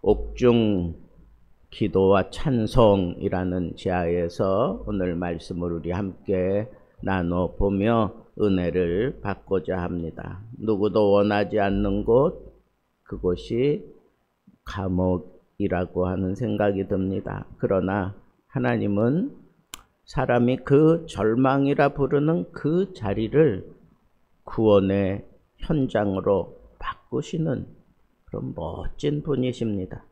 옥중 기도와 찬송이라는 제하에서 오늘 말씀을 우리 함께 나눠보며 은혜를 받고자 합니다. 누구도 원하지 않는 곳, 그곳이 감옥이라고 하는 생각이 듭니다. 그러나 하나님은 사람이 그 절망이라 부르는 그 자리를 구원의 현장으로 바꾸시는 그런 멋진 분이십니다.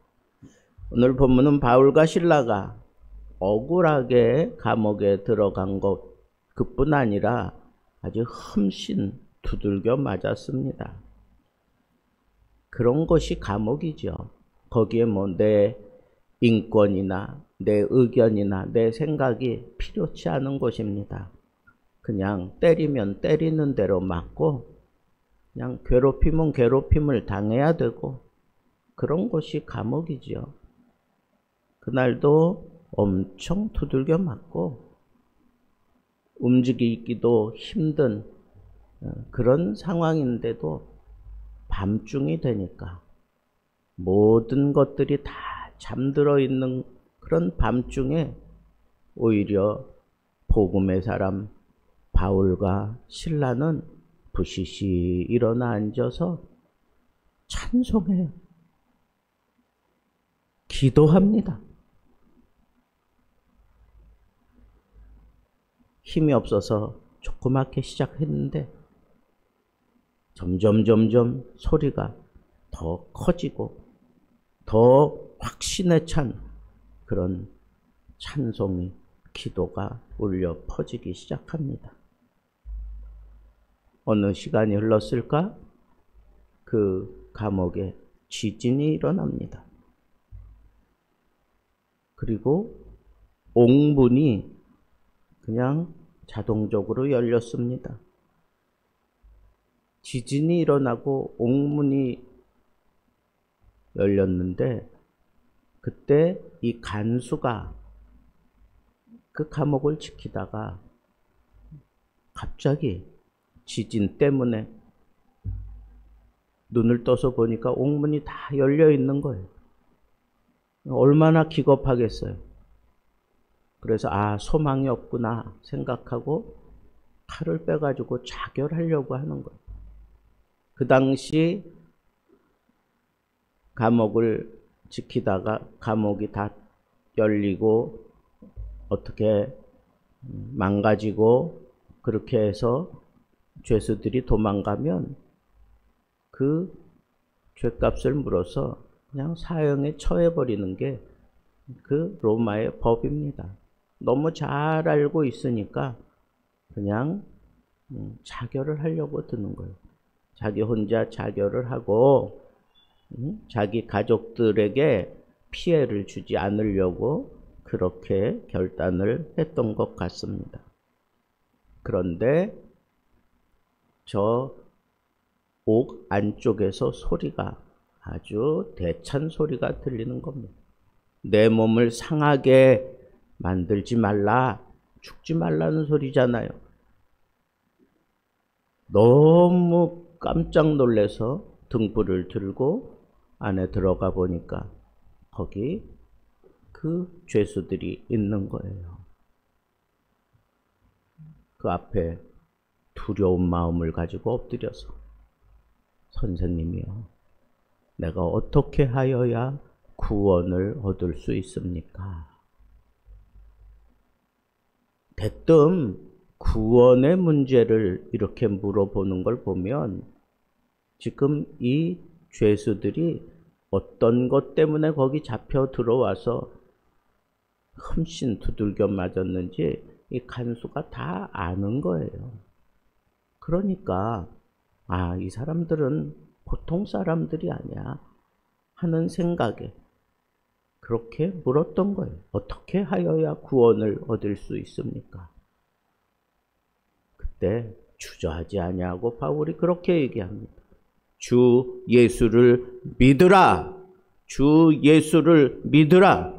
오늘 본문은 바울과 실라가 억울하게 감옥에 들어간 것 그뿐 아니라 아주 흠씬 두들겨 맞았습니다. 그런 것이 감옥이죠. 거기에 뭐 내 인권이나 내 의견이나 내 생각이 필요치 않은 곳입니다. 그냥 때리면 때리는 대로 맞고 그냥 괴롭히면 괴롭힘을 당해야 되고 그런 것이 감옥이죠. 그날도 엄청 두들겨 맞고 움직이기도 힘든 그런 상황인데도 밤중이 되니까 모든 것들이 다 잠들어 있는 그런 밤중에 오히려 복음의 사람 바울과 실라는 부시시 일어나 앉아서 찬송해요. 기도합니다. 힘이 없어서 조그맣게 시작했는데 점점 소리가 더 커지고 더 확신에 찬 그런 찬송이, 기도가 울려 퍼지기 시작합니다. 어느 시간이 흘렀을까? 그 감옥에 지진이 일어납니다. 그리고 옥문이 그냥 자동적으로 열렸습니다. 지진이 일어나고 옥문이 열렸는데 그때 이 간수가 그 감옥을 지키다가 갑자기 지진 때문에 눈을 떠서 보니까 옥문이 다 열려 있는 거예요. 얼마나 기겁하겠어요. 그래서 소망이 없구나 생각하고 칼을 빼가지고 자결하려고 하는 거예요. 그 당시 감옥을 지키다가 감옥이 다 열리고 어떻게 망가지고 그렇게 해서 죄수들이 도망가면 그 죄값을 물어서 그냥 사형에 처해버리는 게 그 로마의 법입니다. 너무 잘 알고 있으니까 그냥 자결을 하려고 드는 거예요. 자기 혼자 자결을 하고 자기 가족들에게 피해를 주지 않으려고 그렇게 결단을 했던 것 같습니다. 그런데 저 옥 안쪽에서 소리가 아주 대찬 소리가 들리는 겁니다. 내 몸을 상하게 만들지 말라, 죽지 말라는 소리잖아요. 너무 깜짝 놀라서 등불을 들고 안에 들어가 보니까 거기 그 죄수들이 있는 거예요. 그 앞에 두려운 마음을 가지고 엎드려서 선생님이요, 내가 어떻게 하여야 구원을 얻을 수 있습니까? 대뜸 구원의 문제를 이렇게 물어보는 걸 보면 지금 이 죄수들이 어떤 것 때문에 거기 잡혀 들어와서 흠씬 두들겨 맞았는지 이 간수가 다 아는 거예요. 그러니까 이 사람들은 보통 사람들이 아니야 하는 생각에 그렇게 물었던 거예요. 어떻게 하여야 구원을 얻을 수 있습니까? 그때 주저하지 아니하고 바울이 그렇게 얘기합니다. 주 예수를 믿으라. 주 예수를 믿으라.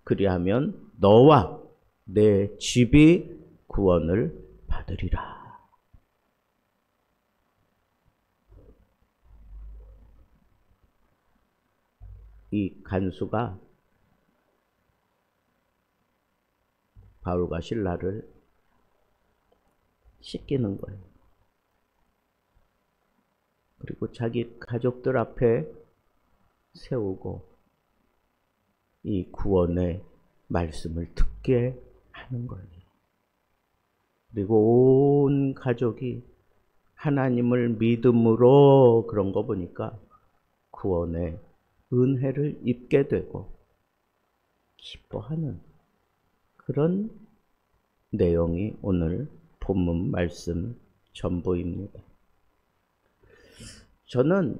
그리하면 너와 내 집이 구원을 받으리라. 이 간수가 바울과 실라를 씻기는 거예요. 그리고 자기 가족들 앞에 세우고 이 구원의 말씀을 듣게 하는 거예요. 그리고 온 가족이 하나님을 믿음으로 그런 거 보니까 구원의 은혜를 입게 되고 기뻐하는 그런 내용이 오늘 본문 말씀 전부입니다. 저는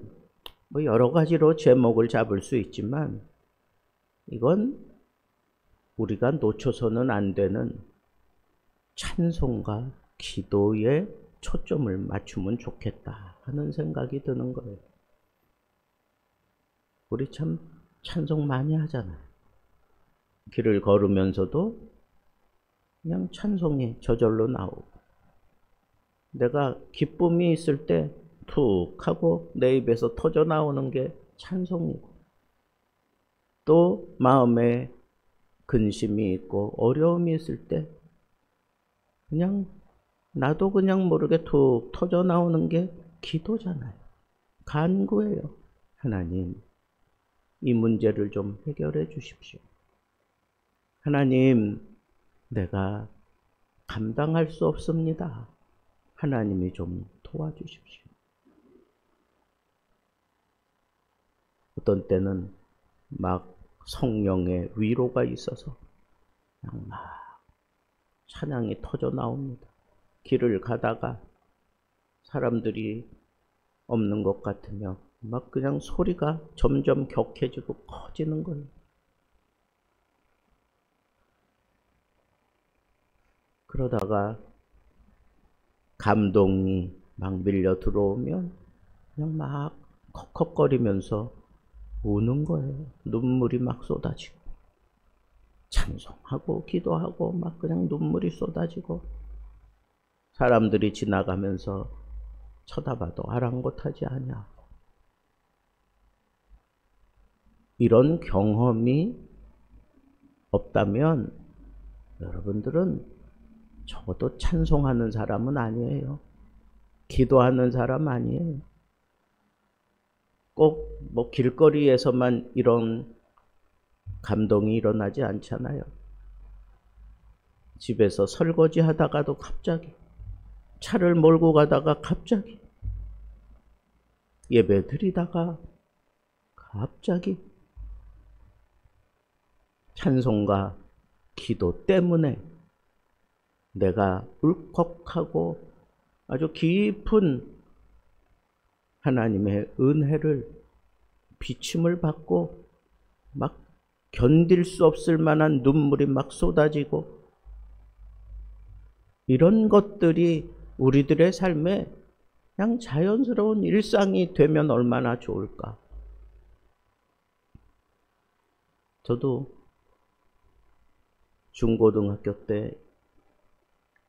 여러 가지로 제목을 잡을 수 있지만 이건 우리가 놓쳐서는 안 되는 찬송과 기도에 초점을 맞추면 좋겠다 하는 생각이 드는 거예요. 우리 참 찬송 많이 하잖아요. 길을 걸으면서도 그냥 찬송이 저절로 나오고, 내가 기쁨이 있을 때 툭 하고 내 입에서 터져 나오는 게 찬송이고, 또 마음에 근심이 있고 어려움이 있을 때 그냥 나도 그냥 모르게 툭 터져 나오는 게 기도잖아요. 간구예요. 하나님, 이 문제를 좀 해결해 주십시오. 하나님, 내가 감당할 수 없습니다. 하나님이 좀 도와주십시오. 어떤 때는 막 성령의 위로가 있어서 그냥 막 찬양이 터져 나옵니다. 길을 가다가 사람들이 없는 것 같으면 막 그냥 소리가 점점 격해지고 커지는 거예요. 그러다가 감동이 막 밀려 들어오면 그냥 막 컥컥거리면서 우는 거예요. 눈물이 막 쏟아지고, 찬송하고 기도하고 막 그냥 눈물이 쏟아지고, 사람들이 지나가면서 쳐다봐도 아랑곳하지 않냐. 이런 경험이 없다면 여러분들은 적어도 찬송하는 사람은 아니에요. 기도하는 사람 아니에요. 꼭 길거리에서만 이런 감동이 일어나지 않잖아요. 집에서 설거지 하다가도 갑자기, 차를 몰고 가다가 갑자기, 예배 드리다가 갑자기 찬송과 기도 때문에 내가 울컥하고 아주 깊은 하나님의 은혜를, 비침을 받고 막 견딜 수 없을 만한 눈물이 막 쏟아지고, 이런 것들이 우리들의 삶에 그냥 자연스러운 일상이 되면 얼마나 좋을까. 저도 중고등학교 때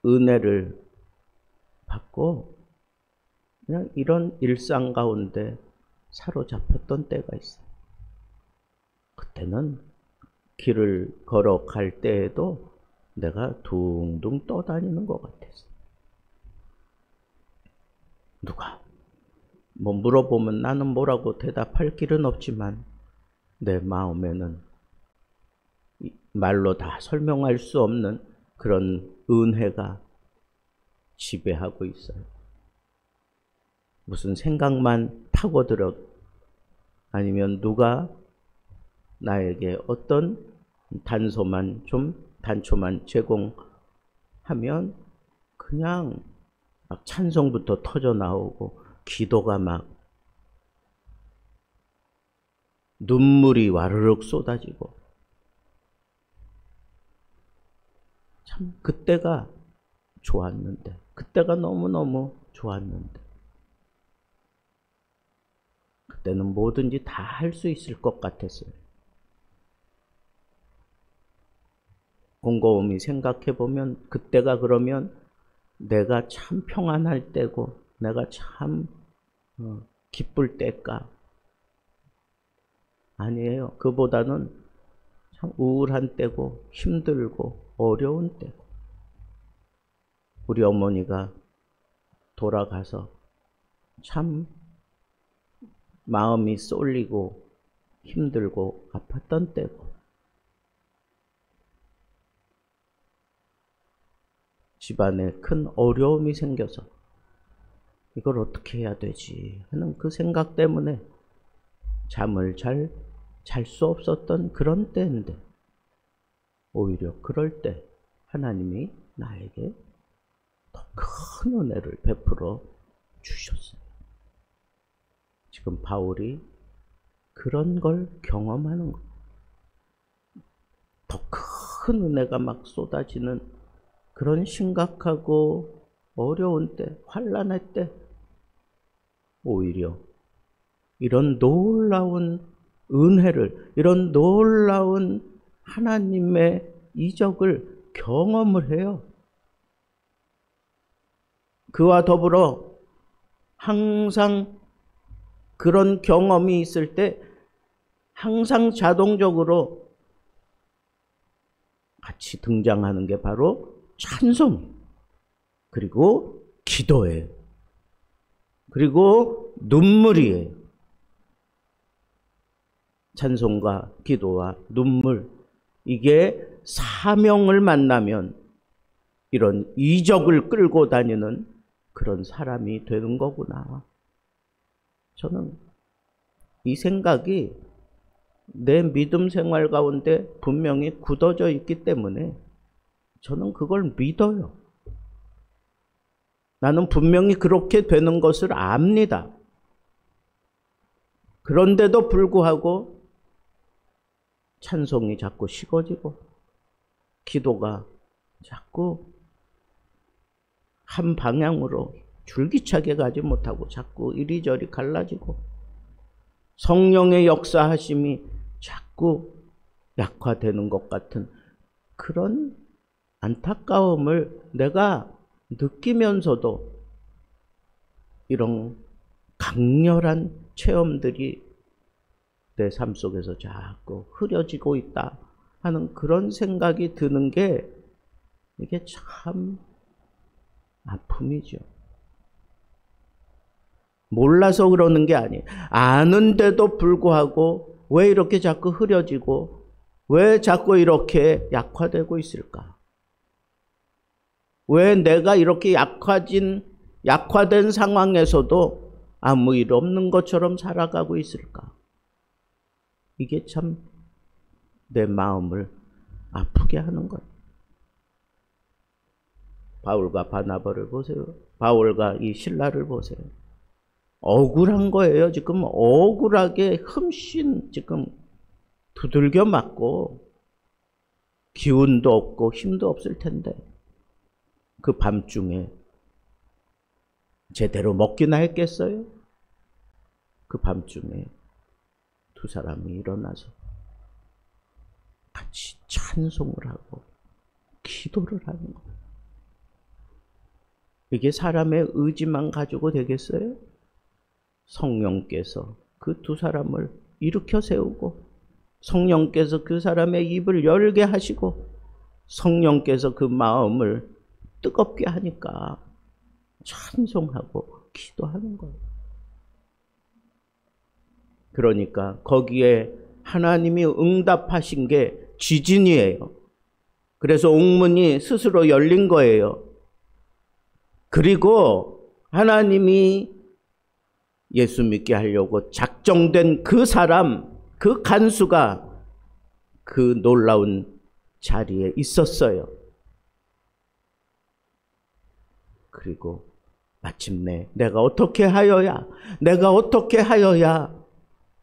은혜를 받고 그냥 이런 일상 가운데 사로잡혔던 때가 있어요. 그때는 길을 걸어갈 때에도 내가 둥둥 떠다니는 것 같았어요. 누가 물어보면 나는 뭐라고 대답할 길은 없지만 내 마음에는 말로 다 설명할 수 없는 그런 은혜가 지배하고 있어요. 무슨 생각만 파고들어, 아니면 누가 나에게 어떤 단초만 제공하면 그냥 막 찬송부터 터져 나오고, 기도가 막 눈물이 와르륵 쏟아지고, 참 그때가 좋았는데, 그때가 너무너무 좋았는데, 그때는 뭐든지 다 할 수 있을 것 같았어요. 곰곰이 생각해보면 그때가 그러면 내가 참 평안할 때고 내가 참 기쁠 때일까? 아니에요. 그보다는 참 우울한 때고 힘들고 어려운 때고. 우리 어머니가 돌아가서 참 마음이 쏠리고 힘들고 아팠던 때고, 집안에 큰 어려움이 생겨서 이걸 어떻게 해야 되지 하는 그 생각 때문에 잠을 잘 수 없었던 그런 때인데, 오히려 그럴 때 하나님이 나에게 더 큰 은혜를 베풀어 주셨어요. 지금 바울이 그런 걸 경험하는 거예요. 더 큰 은혜가 막 쏟아지는 그런 심각하고 어려운 때, 환난의 때, 오히려 이런 놀라운 은혜를, 이런 놀라운 하나님의 이적을 경험을 해요. 그와 더불어 항상 그런 경험이 있을 때 항상 자동적으로 같이 등장하는 게 바로 찬송, 그리고 기도예요. 그리고 눈물이에요. 찬송과 기도와 눈물, 이게 사명을 만나면 이런 이적을 끌고 다니는 그런 사람이 되는 거구나. 저는 이 생각이 내 믿음 생활 가운데 분명히 굳어져 있기 때문에 저는 그걸 믿어요. 나는 분명히 그렇게 되는 것을 압니다. 그런데도 불구하고 찬송이 자꾸 식어지고 기도가 자꾸 한 방향으로 줄기차게 가지 못하고 자꾸 이리저리 갈라지고 성령의 역사하심이 자꾸 약화되는 것 같은 그런 안타까움을 내가 느끼면서도 이런 강렬한 체험들이 내 삶 속에서 자꾸 흐려지고 있다 하는 그런 생각이 드는 게 이게 참 아픔이죠. 몰라서 그러는 게 아니에요. 아는데도 불구하고 왜 이렇게 자꾸 흐려지고 왜 자꾸 이렇게 약화되고 있을까? 왜 내가 이렇게 약화된 상황에서도 아무 일 없는 것처럼 살아가고 있을까? 이게 참 내 마음을 아프게 하는 거예요. 바울과 바나바를 보세요. 바울과 이 실라를 보세요. 억울한 거예요. 지금 억울하게 흠씬 지금 두들겨 맞고 기운도 없고 힘도 없을 텐데 그 밤중에 제대로 먹기나 했겠어요? 그 밤중에 두 사람이 일어나서 같이 찬송을 하고 기도를 하는 거예요. 이게 사람의 의지만 가지고 되겠어요? 성령께서 그 두 사람을 일으켜 세우고 성령께서 그 사람의 입을 열게 하시고 성령께서 그 마음을 뜨겁게 하니까 찬송하고 기도하는 거예요. 그러니까 거기에 하나님이 응답하신 게 지진이에요. 그래서 옥문이 스스로 열린 거예요. 그리고 하나님이 예수 믿게 하려고 작정된 그 사람, 그 간수가 그 놀라운 자리에 있었어요. 그리고 마침내 내가 어떻게 하여야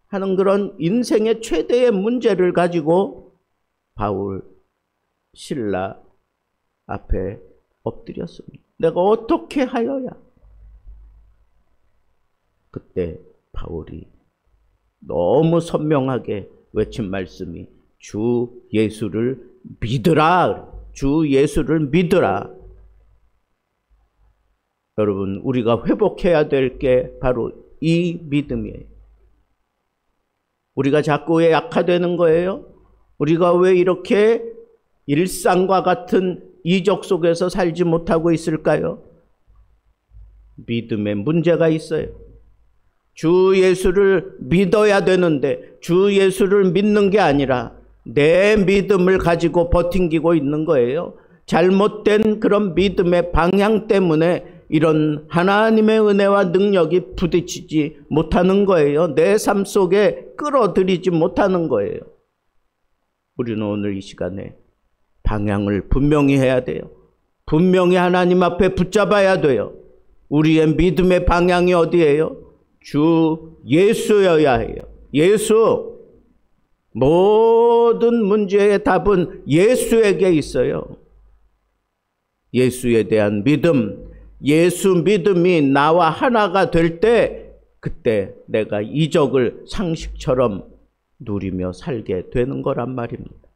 하는 그런 인생의 최대의 문제를 가지고 바울, 실라 앞에 엎드렸습니다. 내가 어떻게 하여야? 그때 바울이 너무 선명하게 외친 말씀이 주 예수를 믿으라. 주 예수를 믿으라. 여러분, 우리가 회복해야 될 게 바로 이 믿음이에요. 우리가 자꾸 왜 약화되는 거예요? 우리가 왜 이렇게 일상과 같은 이적 속에서 살지 못하고 있을까요? 믿음에 문제가 있어요. 주 예수를 믿어야 되는데 주 예수를 믿는 게 아니라 내 믿음을 가지고 버팅기고 있는 거예요. 잘못된 그런 믿음의 방향 때문에 이런 하나님의 은혜와 능력이 부딪히지 못하는 거예요. 내 삶 속에 끌어들이지 못하는 거예요. 우리는 오늘 이 시간에 방향을 분명히 해야 돼요. 분명히 하나님 앞에 붙잡아야 돼요. 우리의 믿음의 방향이 어디예요? 주 예수여야 해요. 예수. 모든 문제의 답은 예수에게 있어요. 예수에 대한 믿음, 예수 믿음이 나와 하나가 될 때 그때 내가 이적을 상식처럼 누리며 살게 되는 거란 말입니다.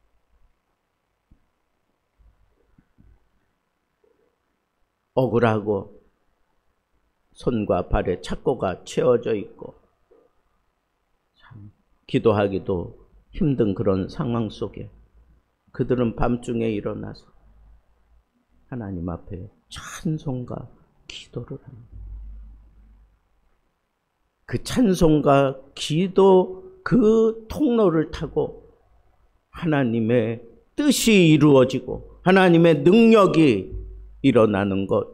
억울하고 손과 발에 착고가 채워져 있고 참 기도하기도 힘든 그런 상황 속에 그들은 밤중에 일어나서 하나님 앞에 찬송과 기도를 합니다. 그 찬송과 기도 그 통로를 타고 하나님의 뜻이 이루어지고 하나님의 능력이 일어나는 것,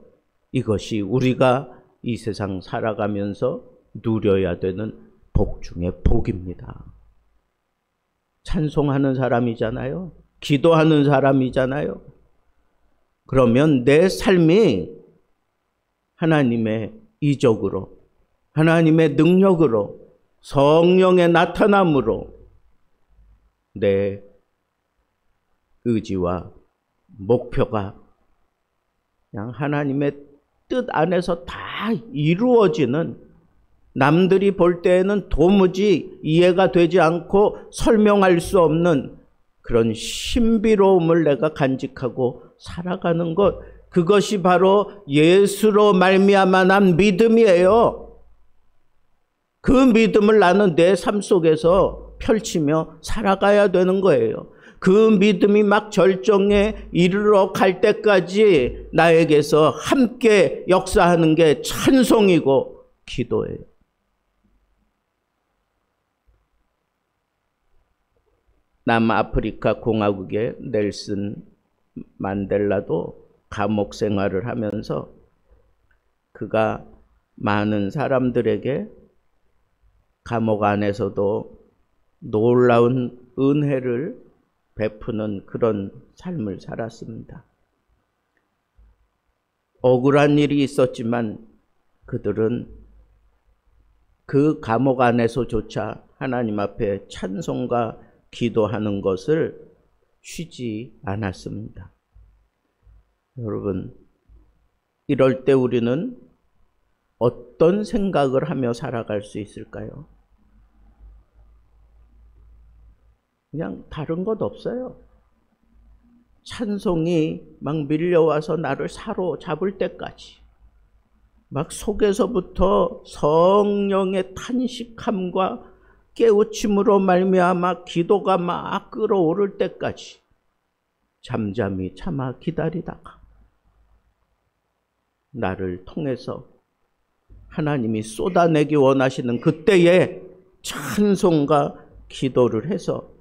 이것이 우리가 이 세상 살아가면서 누려야 되는 복 중의 복입니다. 찬송하는 사람이잖아요. 기도하는 사람이잖아요. 그러면 내 삶이 하나님의 이적으로, 하나님의 능력으로, 성령의 나타남으로 내 의지와 목표가 그냥 하나님의 뜻 안에서 다 이루어지는, 남들이 볼 때에는 도무지 이해가 되지 않고 설명할 수 없는 그런 신비로움을 내가 간직하고 살아가는 것, 그것이 바로 예수로 말미암아 난 믿음이에요. 그 믿음을 나는 내 삶 속에서 펼치며 살아가야 되는 거예요. 그 믿음이 막 절정에 이르러 갈 때까지 나에게서 함께 역사하는 게 찬송이고 기도예요. 남아프리카 공화국의 넬슨 만델라도 감옥 생활을 하면서 그가 많은 사람들에게 감옥 안에서도 놀라운 은혜를 베푸는 그런 삶을 살았습니다. 억울한 일이 있었지만 그들은 그 감옥 안에서조차 하나님 앞에 찬송과 기도하는 것을 쉬지 않았습니다. 여러분, 이럴 때 우리는 어떤 생각을 하며 살아갈 수 있을까요? 그냥 다른 것 없어요. 찬송이 막 밀려와서 나를 사로잡을 때까지 막 속에서부터 성령의 탄식함과 깨우침으로 말미암아 기도가 막 끓어오를 때까지 잠잠히 참아 기다리다가 나를 통해서 하나님이 쏟아내기 원하시는 그때에 찬송과 기도를 해서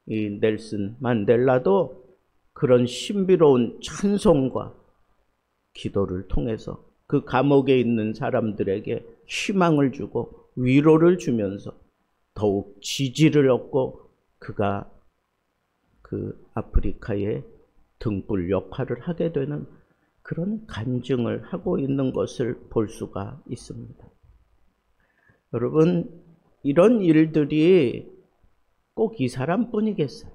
이 넬슨 만델라도 그런 신비로운 찬송과 기도를 통해서 그 감옥에 있는 사람들에게 희망을 주고 위로를 주면서 더욱 지지를 얻고 그가 그 아프리카의 등불 역할을 하게 되는 그런 간증을 하고 있는 것을 볼 수가 있습니다. 여러분, 이런 일들이 꼭 이 사람뿐이겠어요?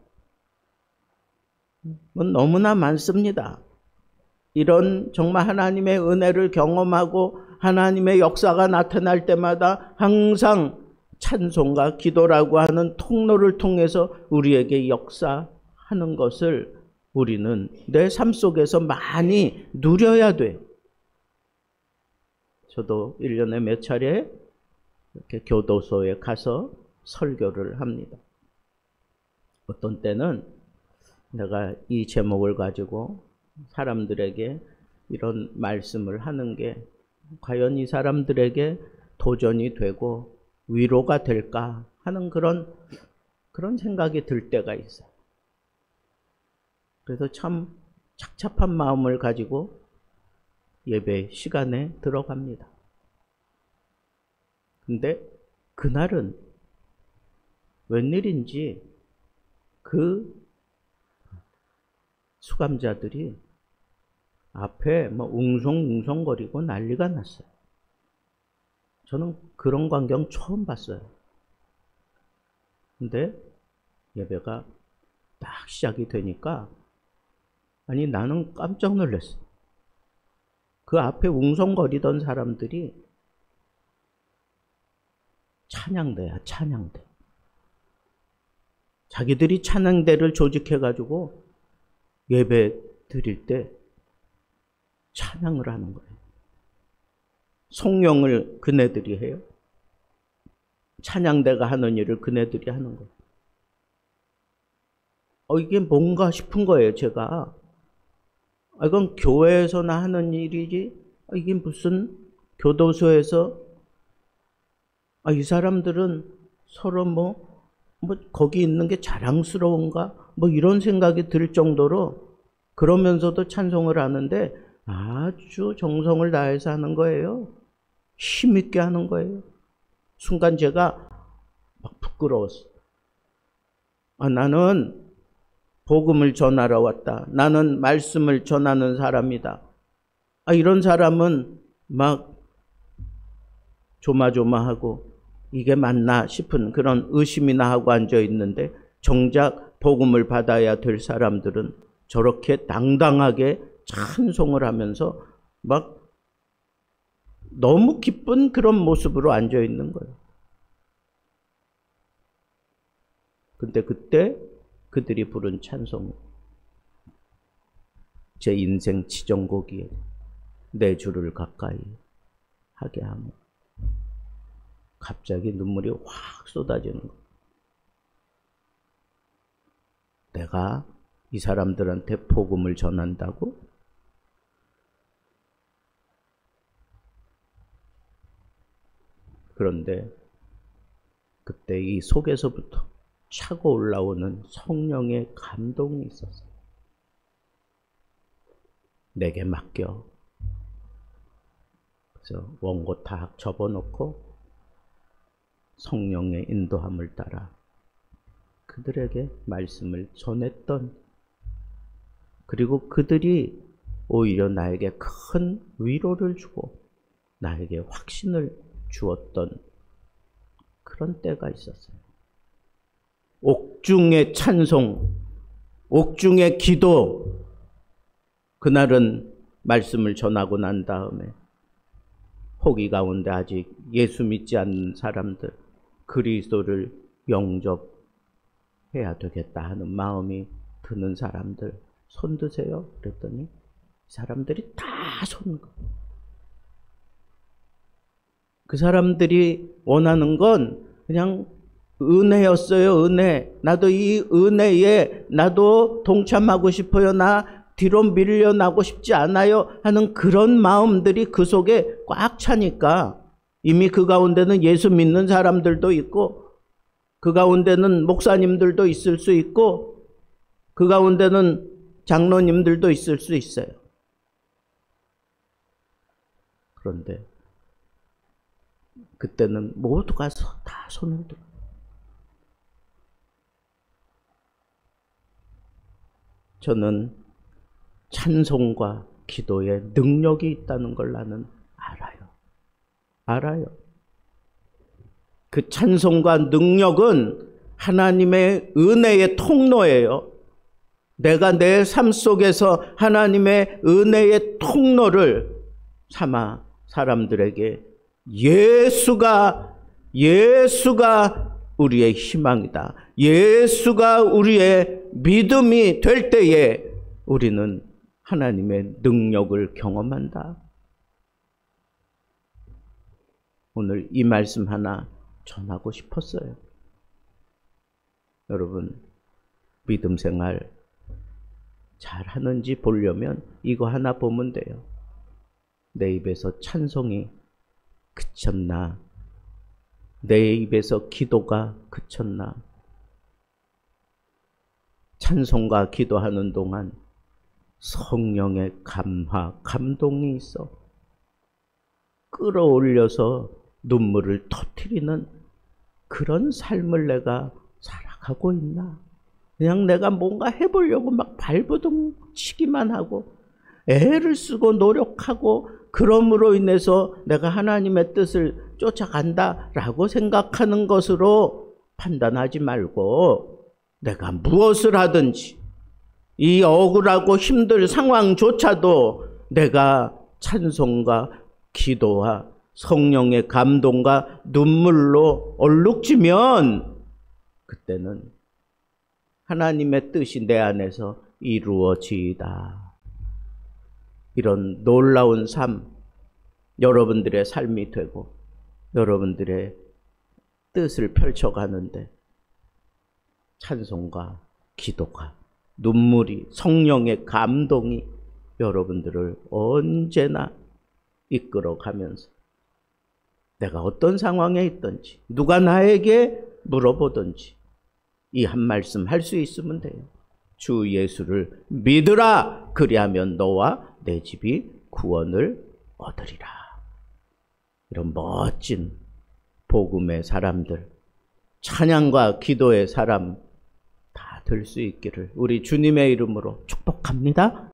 너무나 많습니다. 이런 정말 하나님의 은혜를 경험하고 하나님의 역사가 나타날 때마다 항상 찬송과 기도라고 하는 통로를 통해서 우리에게 역사하는 것을 우리는 내 삶 속에서 많이 누려야 돼요. 저도 1년에 몇 차례 이렇게 교도소에 가서 설교를 합니다. 어떤 때는 내가 이 제목을 가지고 사람들에게 이런 말씀을 하는 게 과연 이 사람들에게 도전이 되고 위로가 될까 하는 그런 생각이 들 때가 있어요. 그래서 참 착잡한 마음을 가지고 예배 시간에 들어갑니다. 근데 그날은 웬일인지 그 수감자들이 앞에 웅성웅성거리고 난리가 났어요. 저는 그런 광경 처음 봤어요. 근데 예배가 딱 시작이 되니까 아니 나는 깜짝 놀랐어. 그 앞에 웅성거리던 사람들이 찬양대야, 찬양대. 자기들이 찬양대를 조직해가지고 예배 드릴 때 찬양을 하는 거예요. 송영을 그네들이 해요. 찬양대가 하는 일을 그네들이 하는 거예요. 이게 뭔가 싶은 거예요, 제가. 이건 교회에서나 하는 일이지, 이게 무슨 교도소에서, 이 사람들은 서로 거기 있는 게 자랑스러운가? 이런 생각이 들 정도로 그러면서도 찬송을 하는데 아주 정성을 다해서 하는 거예요. 힘있게 하는 거예요. 순간 제가 막 부끄러웠어요. 나는 복음을 전하러 왔다. 나는 말씀을 전하는 사람이다. 이런 사람은 막 조마조마하고 이게 맞나 싶은 그런 의심이나 하고 앉아 있는데 정작 복음을 받아야 될 사람들은 저렇게 당당하게 찬송을 하면서 막 너무 기쁜 그런 모습으로 앉아 있는 거예요. 근데 그때 그들이 부른 찬송, 제 인생 지정곡이에요. 내 주를 가까이 하게 하며. 갑자기 눈물이 확 쏟아지는 거예요. 내가 이 사람들한테 복음을 전한다고? 그런데 그때 이 속에서부터 차고 올라오는 성령의 감동이 있었어요. 내게 맡겨. 그래서 원고 다 접어놓고 성령의 인도함을 따라 그들에게 말씀을 전했던, 그리고 그들이 오히려 나에게 큰 위로를 주고 나에게 확신을 주었던 그런 때가 있었어요. 옥중의 찬송, 옥중의 기도. 그날은 말씀을 전하고 난 다음에 포기 가운데 아직 예수 믿지 않는 사람들, 그리스도를 영접해야 되겠다 하는 마음이 드는 사람들 손 드세요. 그랬더니 사람들이 다 손. 그 사람들이 원하는 건 그냥 은혜였어요. 은혜. 나도 이 은혜에 나도 동참하고 싶어요. 나 뒤로 밀려나고 싶지 않아요 하는 그런 마음들이 그 속에 꽉 차니까, 이미 그 가운데는 예수 믿는 사람들도 있고 그 가운데는 목사님들도 있을 수 있고 그 가운데는 장로님들도 있을 수 있어요. 그런데 그때는 모두가 다 손을 들어. 저는 찬송과 기도에 능력이 있다는 걸 나는 알아요. 그 찬송과 능력은 하나님의 은혜의 통로예요. 내가 내 삶 속에서 하나님의 은혜의 통로를 삼아 사람들에게 예수가 우리의 희망이다. 예수가 우리의 믿음이 될 때에 우리는 하나님의 능력을 경험한다. 오늘 이 말씀 하나 전하고 싶었어요. 여러분, 믿음 생활 잘 하는지 보려면 이거 하나 보면 돼요. 내 입에서 찬송이 그쳤나? 내 입에서 기도가 그쳤나? 찬송과 기도하는 동안 성령의 감화, 감동이 있어. 끌어올려서 눈물을 터뜨리는 그런 삶을 내가 살아가고 있나? 그냥 내가 뭔가 해보려고 막 발버둥 치기만 하고 애를 쓰고 노력하고 그럼으로 인해서 내가 하나님의 뜻을 쫓아간다라고 생각하는 것으로 판단하지 말고 내가 무엇을 하든지 이 억울하고 힘들 상황조차도 내가 찬송과 기도와 성령의 감동과 눈물로 얼룩지면 그때는 하나님의 뜻이 내 안에서 이루어지이다. 이런 놀라운 삶, 여러분들의 삶이 되고 여러분들의 뜻을 펼쳐가는데 찬송과 기도가, 눈물이, 성령의 감동이 여러분들을 언제나 이끌어가면서 내가 어떤 상황에 있든지 누가 나에게 물어보든지 이 한 말씀 할 수 있으면 돼요. 주 예수를 믿으라. 그리하면 너와 내 집이 구원을 얻으리라. 이런 멋진 복음의 사람들, 찬양과 기도의 사람 다 될 수 있기를 우리 주님의 이름으로 축복합니다.